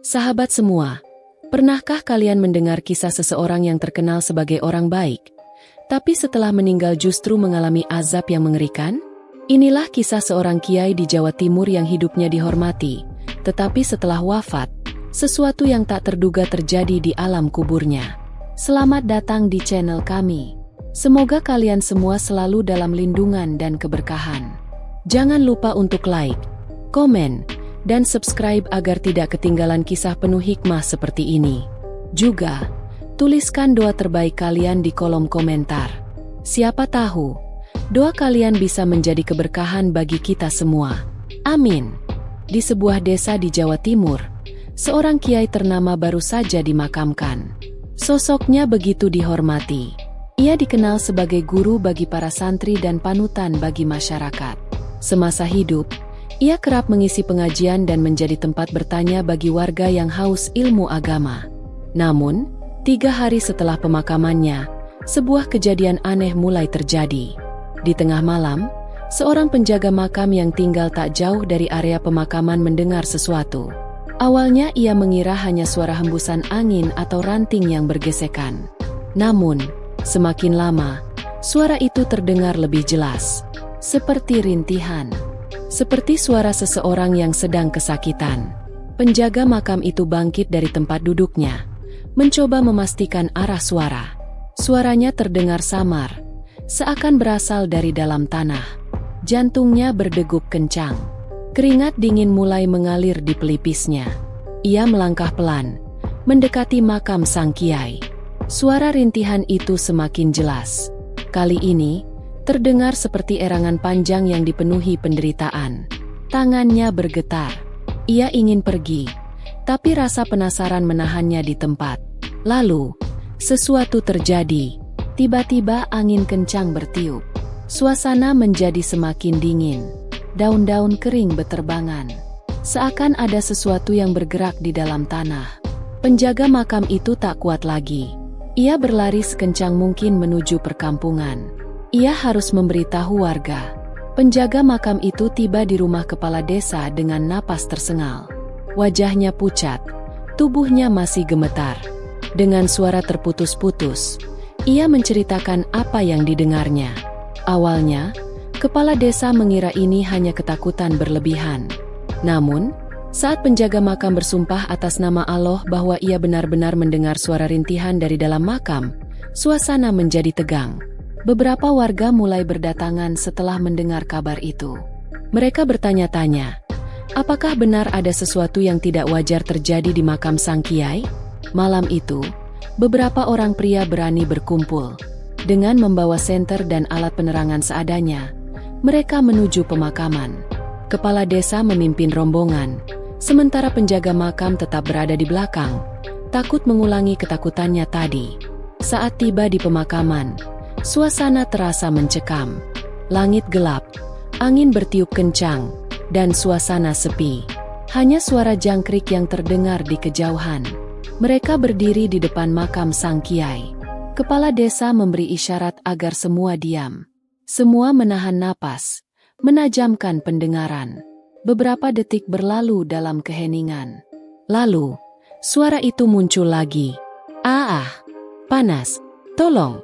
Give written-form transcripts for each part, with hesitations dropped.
Sahabat semua, pernahkah kalian mendengar kisah seseorang yang terkenal sebagai orang baik, tapi setelah meninggal justru mengalami azab yang mengerikan? Inilah kisah seorang kiai di Jawa Timur yang hidupnya dihormati, tetapi setelah wafat, sesuatu yang tak terduga terjadi di alam kuburnya. Selamat datang di channel kami. Semoga kalian semua selalu dalam lindungan dan keberkahan. Jangan lupa untuk like, komen, dan subscribe agar tidak ketinggalan kisah penuh hikmah seperti ini. Juga, tuliskan doa terbaik kalian di kolom komentar. Siapa tahu, doa kalian bisa menjadi keberkahan bagi kita semua. Amin. Di sebuah desa di Jawa Timur, seorang kiai ternama baru saja dimakamkan. Sosoknya begitu dihormati. Ia dikenal sebagai guru bagi para santri dan panutan bagi masyarakat. Semasa hidup, ia kerap mengisi pengajian dan menjadi tempat bertanya bagi warga yang haus ilmu agama. Namun, 3 hari setelah pemakamannya, sebuah kejadian aneh mulai terjadi. Di tengah malam, seorang penjaga makam yang tinggal tak jauh dari area pemakaman mendengar sesuatu. Awalnya ia mengira hanya suara hembusan angin atau ranting yang bergesekan. Namun, semakin lama, suara itu terdengar lebih jelas, seperti rintihan. Seperti suara seseorang yang sedang kesakitan. Penjaga makam itu bangkit dari tempat duduknya, mencoba memastikan arah suara. Suaranya terdengar samar, seakan berasal dari dalam tanah. Jantungnya berdegup kencang. Keringat dingin mulai mengalir di pelipisnya. Ia melangkah pelan, mendekati makam sang kiai. Suara rintihan itu semakin jelas. Kali ini, terdengar seperti erangan panjang yang dipenuhi penderitaan. Tangannya bergetar. Ia ingin pergi, tapi rasa penasaran menahannya di tempat. Lalu, sesuatu terjadi. Tiba-tiba angin kencang bertiup. Suasana menjadi semakin dingin. Daun-daun kering beterbangan. Seakan ada sesuatu yang bergerak di dalam tanah. Penjaga makam itu tak kuat lagi. Ia berlari sekencang mungkin menuju perkampungan. Ia harus memberitahu warga. Penjaga makam itu tiba di rumah kepala desa dengan napas tersengal. Wajahnya pucat, tubuhnya masih gemetar. Dengan suara terputus-putus, ia menceritakan apa yang didengarnya. Awalnya, kepala desa mengira ini hanya ketakutan berlebihan. Namun, saat penjaga makam bersumpah atas nama Allah bahwa ia benar-benar mendengar suara rintihan dari dalam makam, suasana menjadi tegang. Beberapa warga mulai berdatangan setelah mendengar kabar itu. Mereka bertanya-tanya, apakah benar ada sesuatu yang tidak wajar terjadi di makam sang kiai? Malam itu, beberapa orang pria berani berkumpul. Dengan membawa senter dan alat penerangan seadanya, mereka menuju pemakaman. Kepala desa memimpin rombongan, sementara penjaga makam tetap berada di belakang, takut mengulangi ketakutannya tadi. Saat tiba di pemakaman, suasana terasa mencekam. Langit gelap, angin bertiup kencang, dan suasana sepi. Hanya suara jangkrik yang terdengar di kejauhan. Mereka berdiri di depan makam sang kiai. Kepala desa memberi isyarat agar semua diam. Semua menahan napas, menajamkan pendengaran. Beberapa detik berlalu dalam keheningan. Lalu, suara itu muncul lagi. Panas, tolong.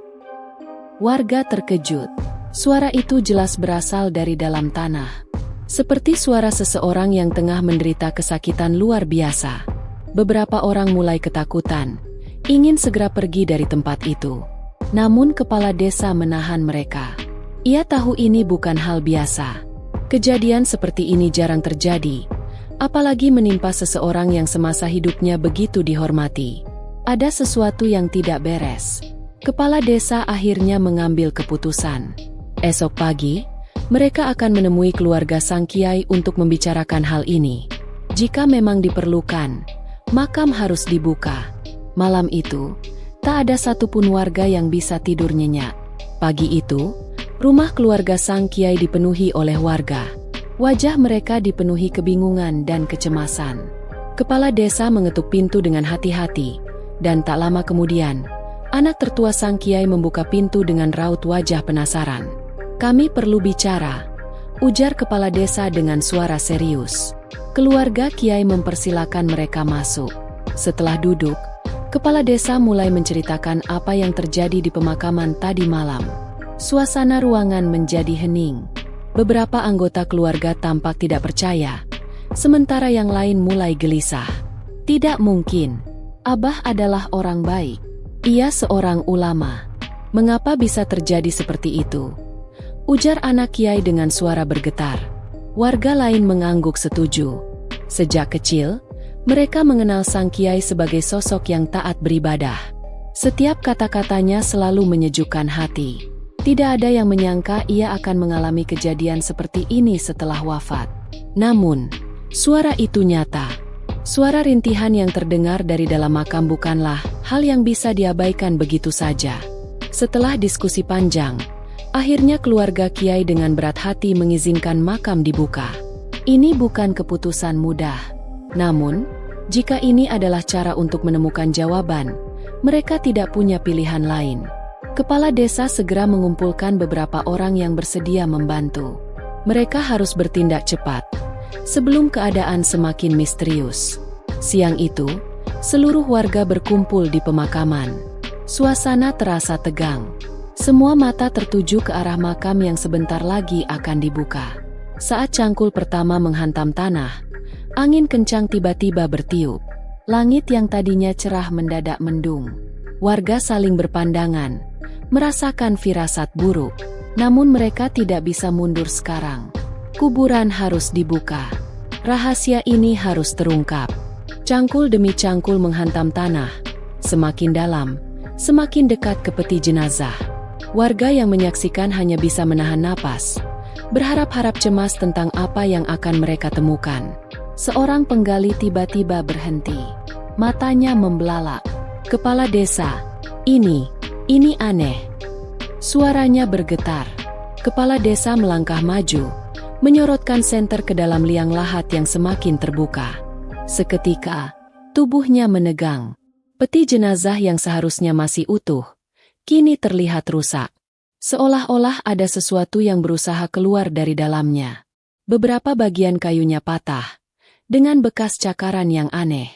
Warga terkejut. Suara itu jelas berasal dari dalam tanah. Seperti suara seseorang yang tengah menderita kesakitan luar biasa. Beberapa orang mulai ketakutan, ingin segera pergi dari tempat itu. Namun kepala desa menahan mereka. Ia tahu ini bukan hal biasa. Kejadian seperti ini jarang terjadi, apalagi menimpa seseorang yang semasa hidupnya begitu dihormati. Ada sesuatu yang tidak beres. Kepala desa akhirnya mengambil keputusan. Esok pagi, mereka akan menemui keluarga sang kiai untuk membicarakan hal ini. Jika memang diperlukan, makam harus dibuka. Malam itu, tak ada satupun warga yang bisa tidur nyenyak. Pagi itu, rumah keluarga sang kiai dipenuhi oleh warga. Wajah mereka dipenuhi kebingungan dan kecemasan. Kepala desa mengetuk pintu dengan hati-hati, dan tak lama kemudian, anak tertua sang kiai membuka pintu dengan raut wajah penasaran. "Kami perlu bicara," ujar kepala desa dengan suara serius. Keluarga Kiai mempersilakan mereka masuk. Setelah duduk, kepala desa mulai menceritakan apa yang terjadi di pemakaman tadi malam. Suasana ruangan menjadi hening. Beberapa anggota keluarga tampak tidak percaya, sementara yang lain mulai gelisah. Tidak mungkin. Abah adalah orang baik. Ia seorang ulama. Mengapa bisa terjadi seperti itu? Ujar anak Kiai dengan suara bergetar. Warga lain mengangguk setuju. Sejak kecil, mereka mengenal Sang Kiai sebagai sosok yang taat beribadah. Setiap kata-katanya selalu menyejukkan hati. Tidak ada yang menyangka ia akan mengalami kejadian seperti ini setelah wafat. Namun, suara itu nyata. Suara rintihan yang terdengar dari dalam makam bukanlah hal yang bisa diabaikan begitu saja. Setelah diskusi panjang, akhirnya keluarga Kiai dengan berat hati mengizinkan makam dibuka. Ini bukan keputusan mudah. Namun, jika ini adalah cara untuk menemukan jawaban, mereka tidak punya pilihan lain. Kepala desa segera mengumpulkan beberapa orang yang bersedia membantu. Mereka harus bertindak cepat sebelum keadaan semakin misterius. Siang itu, seluruh warga berkumpul di pemakaman. Suasana terasa tegang. Semua mata tertuju ke arah makam yang sebentar lagi akan dibuka. Saat cangkul pertama menghantam tanah, angin kencang tiba-tiba bertiup. Langit yang tadinya cerah mendadak mendung. Warga saling berpandangan, merasakan firasat buruk. Namun mereka tidak bisa mundur sekarang. Kuburan harus dibuka. Rahasia ini harus terungkap. Cangkul demi cangkul menghantam tanah. Semakin dalam, semakin dekat ke peti jenazah. Warga yang menyaksikan hanya bisa menahan napas, berharap-harap cemas tentang apa yang akan mereka temukan. Seorang penggali tiba-tiba berhenti. Matanya membelalak. Kepala desa, ini aneh. Suaranya bergetar. Kepala desa melangkah maju, menyorotkan senter ke dalam liang lahat yang semakin terbuka. Seketika, tubuhnya menegang. Peti jenazah yang seharusnya masih utuh, kini terlihat rusak. Seolah-olah ada sesuatu yang berusaha keluar dari dalamnya. Beberapa bagian kayunya patah, dengan bekas cakaran yang aneh.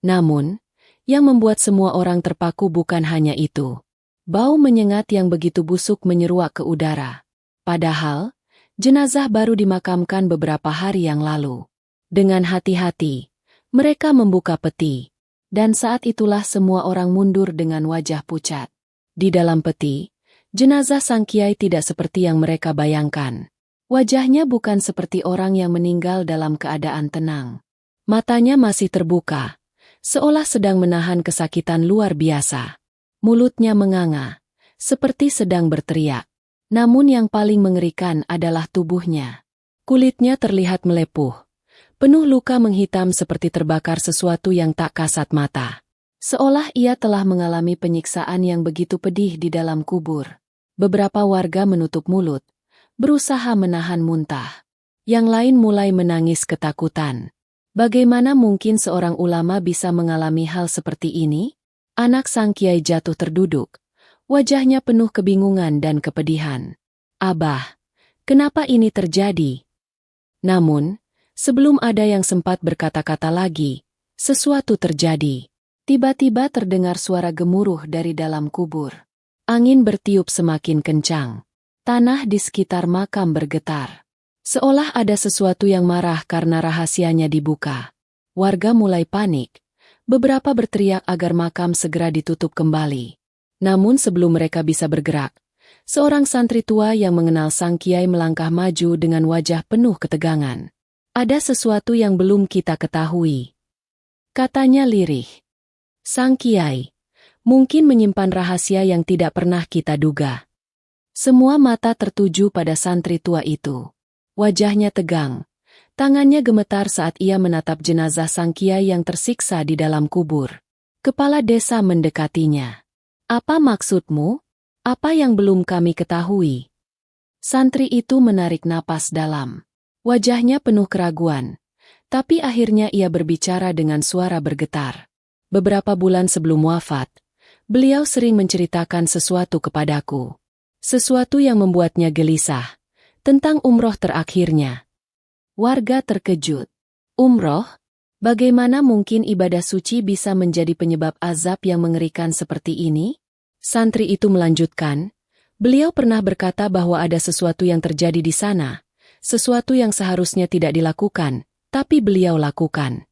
Namun, yang membuat semua orang terpaku bukan hanya itu. Bau menyengat yang begitu busuk menyeruak ke udara. Padahal, jenazah baru dimakamkan beberapa hari yang lalu. Dengan hati-hati, mereka membuka peti. Dan saat itulah semua orang mundur dengan wajah pucat. Di dalam peti, jenazah Sang Kiai tidak seperti yang mereka bayangkan. Wajahnya bukan seperti orang yang meninggal dalam keadaan tenang. Matanya masih terbuka, seolah sedang menahan kesakitan luar biasa. Mulutnya menganga, seperti sedang berteriak. Namun yang paling mengerikan adalah tubuhnya. Kulitnya terlihat melepuh. Penuh luka menghitam seperti terbakar sesuatu yang tak kasat mata. Seolah ia telah mengalami penyiksaan yang begitu pedih di dalam kubur. Beberapa warga menutup mulut, berusaha menahan muntah. Yang lain mulai menangis ketakutan. Bagaimana mungkin seorang ulama bisa mengalami hal seperti ini? Anak Sang Kiai jatuh terduduk. Wajahnya penuh kebingungan dan kepedihan. Abah, kenapa ini terjadi? Namun, sebelum ada yang sempat berkata-kata lagi, sesuatu terjadi. Tiba-tiba terdengar suara gemuruh dari dalam kubur. Angin bertiup semakin kencang. Tanah di sekitar makam bergetar. Seolah ada sesuatu yang marah karena rahasianya dibuka. Warga mulai panik. Beberapa berteriak agar makam segera ditutup kembali. Namun sebelum mereka bisa bergerak, seorang santri tua yang mengenal Sang Kiai melangkah maju dengan wajah penuh ketegangan. Ada sesuatu yang belum kita ketahui, katanya lirih. Sang Kiai mungkin menyimpan rahasia yang tidak pernah kita duga. Semua mata tertuju pada santri tua itu. Wajahnya tegang. Tangannya gemetar saat ia menatap jenazah Sang Kiai yang tersiksa di dalam kubur. Kepala desa mendekatinya. Apa maksudmu? Apa yang belum kami ketahui? Santri itu menarik napas dalam. Wajahnya penuh keraguan. Tapi akhirnya ia berbicara dengan suara bergetar. Beberapa bulan sebelum wafat, beliau sering menceritakan sesuatu kepadaku. Sesuatu yang membuatnya gelisah. Tentang umroh terakhirnya. Warga terkejut. Umroh? Bagaimana mungkin ibadah suci bisa menjadi penyebab azab yang mengerikan seperti ini? Santri itu melanjutkan, beliau pernah berkata bahwa ada sesuatu yang terjadi di sana, sesuatu yang seharusnya tidak dilakukan, tapi beliau lakukan.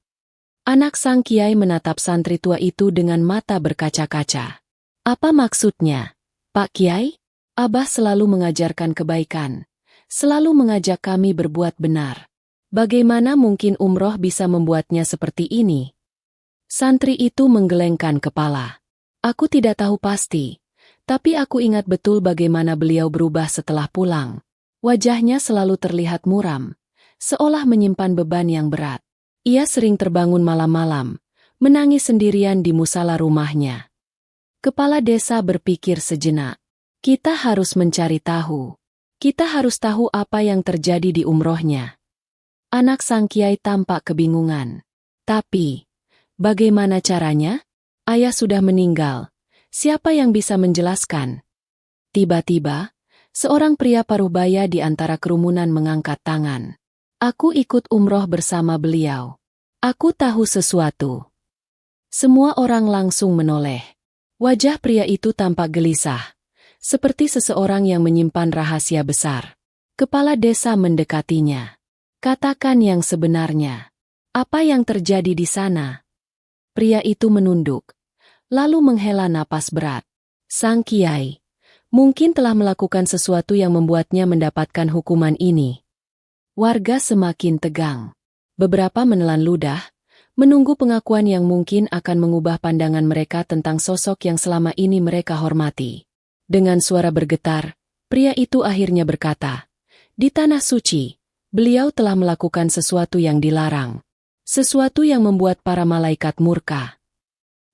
Anak sang kiai menatap santri tua itu dengan mata berkaca-kaca. Apa maksudnya, Pak Kiai? Abah selalu mengajarkan kebaikan, selalu mengajak kami berbuat benar. Bagaimana mungkin umroh bisa membuatnya seperti ini? Santri itu menggelengkan kepala. Aku tidak tahu pasti, tapi aku ingat betul bagaimana beliau berubah setelah pulang. Wajahnya selalu terlihat muram, seolah menyimpan beban yang berat. Ia sering terbangun malam-malam, menangis sendirian di musala rumahnya. Kepala desa berpikir sejenak. Kita harus mencari tahu. Kita harus tahu apa yang terjadi di umrohnya. Anak sang kiai tampak kebingungan. Tapi, bagaimana caranya? Ayah sudah meninggal. Siapa yang bisa menjelaskan? Tiba-tiba, seorang pria paruhbaya di antara kerumunan mengangkat tangan. Aku ikut umroh bersama beliau. Aku tahu sesuatu. Semua orang langsung menoleh. Wajah pria itu tampak gelisah, seperti seseorang yang menyimpan rahasia besar. Kepala desa mendekatinya. Katakan yang sebenarnya. Apa yang terjadi di sana? Pria itu menunduk, lalu menghela napas berat. Sang kiai, mungkin telah melakukan sesuatu yang membuatnya mendapatkan hukuman ini. Warga semakin tegang. Beberapa menelan ludah, menunggu pengakuan yang mungkin akan mengubah pandangan mereka tentang sosok yang selama ini mereka hormati. Dengan suara bergetar, pria itu akhirnya berkata, di tanah suci, beliau telah melakukan sesuatu yang dilarang. Sesuatu yang membuat para malaikat murka.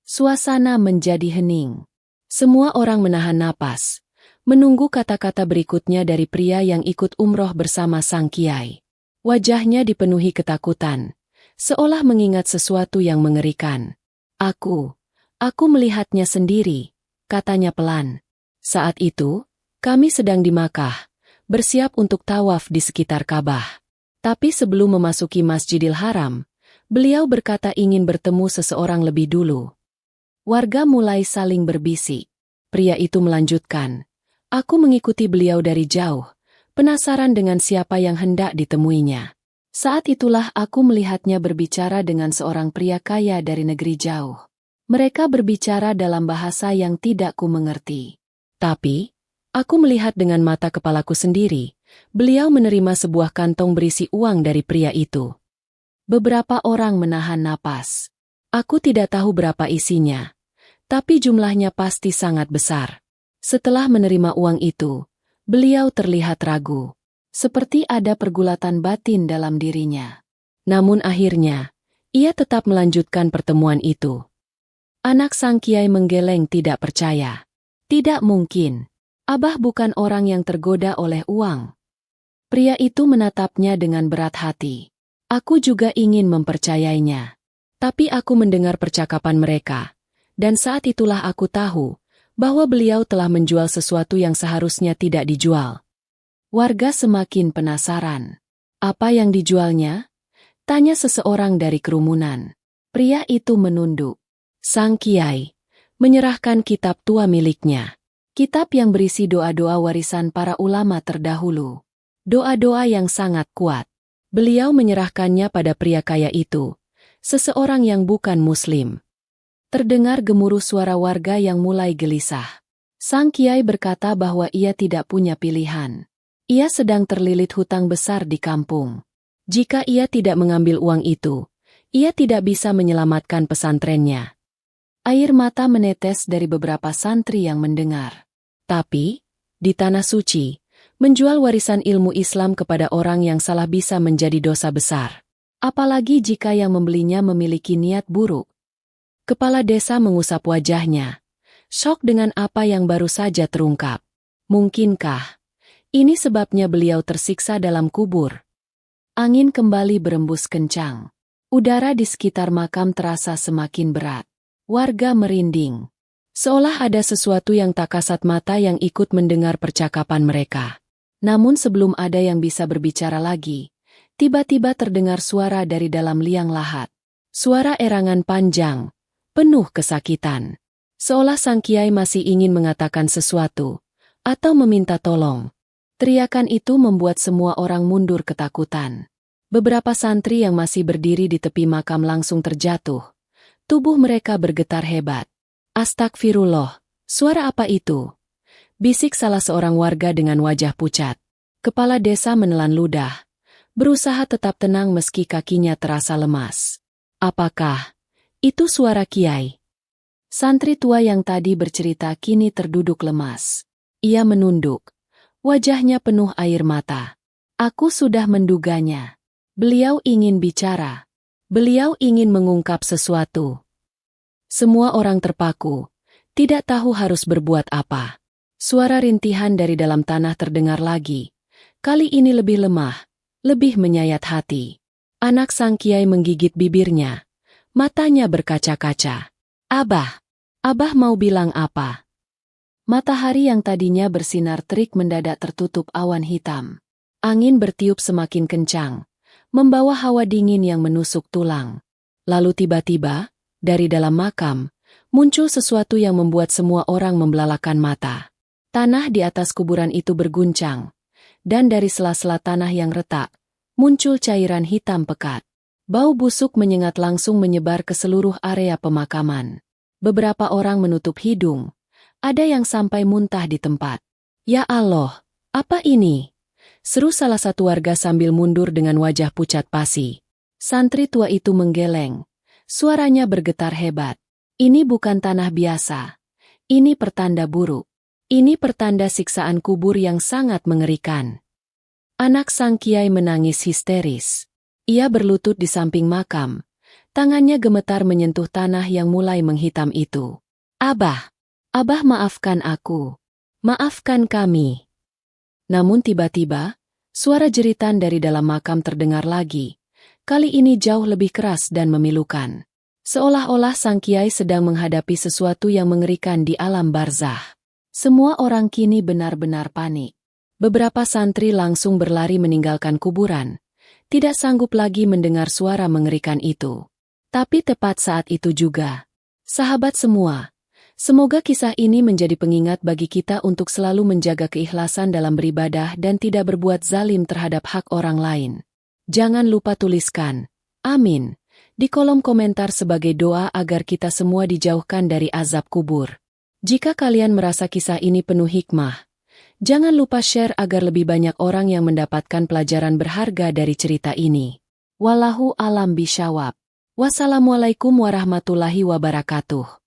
Suasana menjadi hening. Semua orang menahan napas, menunggu kata-kata berikutnya dari pria yang ikut umroh bersama sang kiai. Wajahnya dipenuhi ketakutan, seolah mengingat sesuatu yang mengerikan. Aku melihatnya sendiri, katanya pelan. Saat itu, kami sedang di Makkah, bersiap untuk tawaf di sekitar Ka'bah. Tapi sebelum memasuki Masjidil Haram, beliau berkata ingin bertemu seseorang lebih dulu. Warga mulai saling berbisik. Pria itu melanjutkan, aku mengikuti beliau dari jauh, penasaran dengan siapa yang hendak ditemuinya. Saat itulah aku melihatnya berbicara dengan seorang pria kaya dari negeri jauh. Mereka berbicara dalam bahasa yang tidak ku mengerti. Tapi, aku melihat dengan mata kepalaku sendiri, beliau menerima sebuah kantong berisi uang dari pria itu. Beberapa orang menahan napas. Aku tidak tahu berapa isinya, tapi jumlahnya pasti sangat besar. Setelah menerima uang itu, beliau terlihat ragu. Seperti ada pergulatan batin dalam dirinya. Namun akhirnya, ia tetap melanjutkan pertemuan itu. Anak sang kiai menggeleng tidak percaya. Tidak mungkin. Abah bukan orang yang tergoda oleh uang. Pria itu menatapnya dengan berat hati. Aku juga ingin mempercayainya. Tapi aku mendengar percakapan mereka. Dan saat itulah aku tahu bahwa beliau telah menjual sesuatu yang seharusnya tidak dijual. Warga semakin penasaran. Apa yang dijualnya? Tanya seseorang dari kerumunan. Pria itu menunduk. Sang kiai menyerahkan kitab tua miliknya. Kitab yang berisi doa-doa warisan para ulama terdahulu. Doa-doa yang sangat kuat. Beliau menyerahkannya pada pria kaya itu, seseorang yang bukan muslim. Terdengar gemuruh suara warga yang mulai gelisah. Sang kiai berkata bahwa ia tidak punya pilihan. Ia sedang terlilit hutang besar di kampung. Jika ia tidak mengambil uang itu, ia tidak bisa menyelamatkan pesantrennya. Air mata menetes dari beberapa santri yang mendengar. Tapi, di tanah suci, menjual warisan ilmu Islam kepada orang yang salah bisa menjadi dosa besar. Apalagi jika yang membelinya memiliki niat buruk. Kepala desa mengusap wajahnya. Syok dengan apa yang baru saja terungkap. Mungkinkah ini sebabnya beliau tersiksa dalam kubur? Angin kembali berembus kencang. Udara di sekitar makam terasa semakin berat. Warga merinding. Seolah ada sesuatu yang tak kasat mata yang ikut mendengar percakapan mereka. Namun sebelum ada yang bisa berbicara lagi, Tiba-tiba terdengar suara dari dalam liang lahat. Suara erangan panjang, penuh kesakitan. Seolah sang kiai masih ingin mengatakan sesuatu, atau meminta tolong. Teriakan itu membuat semua orang mundur ketakutan. Beberapa santri yang masih berdiri di tepi makam langsung terjatuh. Tubuh mereka bergetar hebat. Astagfirullah, suara apa itu? Bisik salah seorang warga dengan wajah pucat. Kepala desa menelan ludah, berusaha tetap tenang meski kakinya terasa lemas. Apakah itu suara kiai? Santri tua yang tadi bercerita kini terduduk lemas. Ia menunduk, wajahnya penuh air mata. Aku sudah menduganya. Beliau ingin bicara. Beliau ingin mengungkap sesuatu. Semua orang terpaku, tidak tahu harus berbuat apa. Suara rintihan dari dalam tanah terdengar lagi. Kali ini lebih lemah, lebih menyayat hati. Anak sang kiai menggigit bibirnya. Matanya berkaca-kaca. Abah, Abah mau bilang apa? Matahari yang tadinya bersinar terik mendadak tertutup awan hitam. Angin bertiup semakin kencang, membawa hawa dingin yang menusuk tulang. Lalu tiba-tiba, dari dalam makam, muncul sesuatu yang membuat semua orang membelalakan mata. Tanah di atas kuburan itu berguncang, dan dari sela-sela tanah yang retak, muncul cairan hitam pekat. Bau busuk menyengat langsung menyebar ke seluruh area pemakaman. Beberapa orang menutup hidung, ada yang sampai muntah di tempat. Ya Allah, apa ini? Seru salah satu warga sambil mundur dengan wajah pucat pasi. Santri tua itu menggeleng. Suaranya bergetar hebat. Ini bukan tanah biasa. Ini pertanda buruk. Ini pertanda siksaan kubur yang sangat mengerikan. Anak sang kiai menangis histeris. Ia berlutut di samping makam. Tangannya gemetar menyentuh tanah yang mulai menghitam itu. Abah, Abah maafkan aku. Maafkan kami. Namun tiba-tiba, suara jeritan dari dalam makam terdengar lagi. Kali ini jauh lebih keras dan memilukan. Seolah-olah sang kiai sedang menghadapi sesuatu yang mengerikan di alam barzah. Semua orang kini benar-benar panik. Beberapa santri langsung berlari meninggalkan kuburan. Tidak sanggup lagi mendengar suara mengerikan itu. Tapi tepat saat itu juga. Sahabat semua, semoga kisah ini menjadi pengingat bagi kita untuk selalu menjaga keikhlasan dalam beribadah dan tidak berbuat zalim terhadap hak orang lain. Jangan lupa tuliskan, amin, di kolom komentar sebagai doa agar kita semua dijauhkan dari azab kubur. Jika kalian merasa kisah ini penuh hikmah, jangan lupa share agar lebih banyak orang yang mendapatkan pelajaran berharga dari cerita ini. Wallahu alam bishawab. Wassalamualaikum warahmatullahi wabarakatuh.